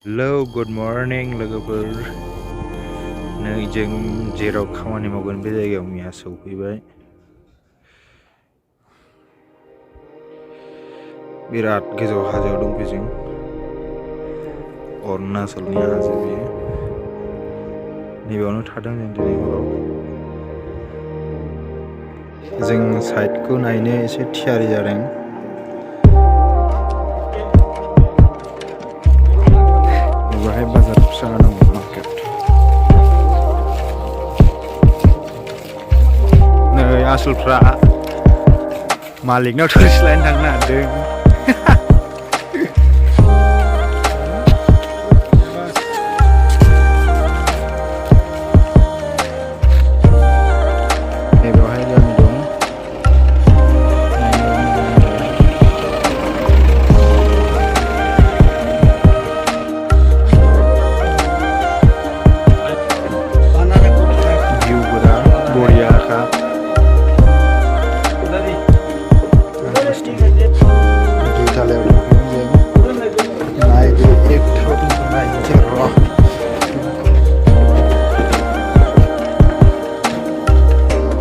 Hello, good morning, लोगोफोर नै जों जेराव खामानि मावगोन बे जायगायाव मैया सौफैबाय बिराद गोजौ हाजोआव दंफैयो जों अरुणाचलनि हाजो बेयो नैबेयावनो थादों जों दिनै हराव जों साइटखौ नायनो एसे थियारि जादों बेवहाय बाजार फिसा दं मार्केट नै आसोलफ्रा मालिकनाव थोरसि लायनो थांनो नागिरदों बेवहाय गामि दं भिउफोरा बरियाखा दुइथालायाव दंफैयो जों नायदो एकथायाव नायनोसै र'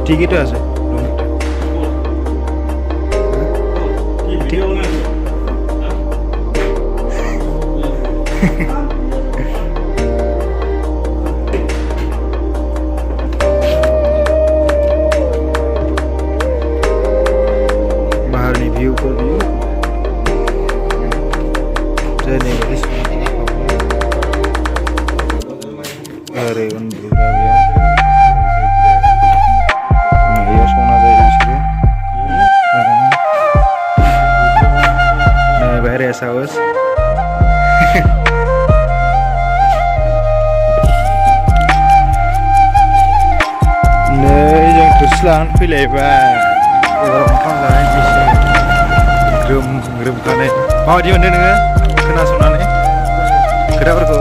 টিকিট আছে बाहरनि भिउफोर बियो ओरै उन्दुग्रा बेयाव संना जायो बिसोरो नै बेहाय रेस्ट हाउस नै जों थोरसि लानानै फैलायबाय एबार ओंखाम जानायनिसै ग्रोम ग्रोमखानाय माबायदि मोनदों नोङो खोनासंनानै खोथाफोरखौ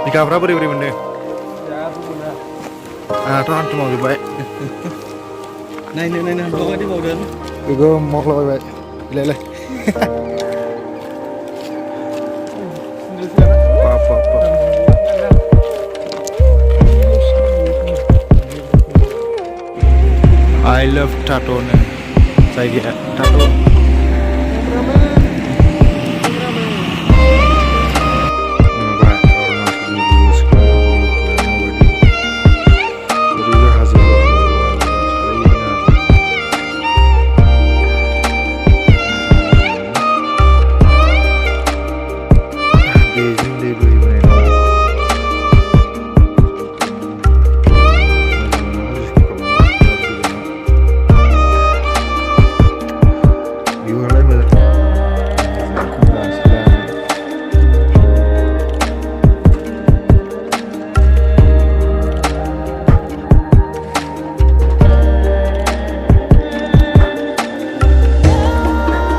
बिखाफ्रा बोरै बोरै मोनदों आंहाथ' हान्थु मावजोब्बाय नायनो हान्थुआव बायदि मावदों बेखौ मख्लाबायबाय बिलायलाय I love Tato नो जायगाया Tato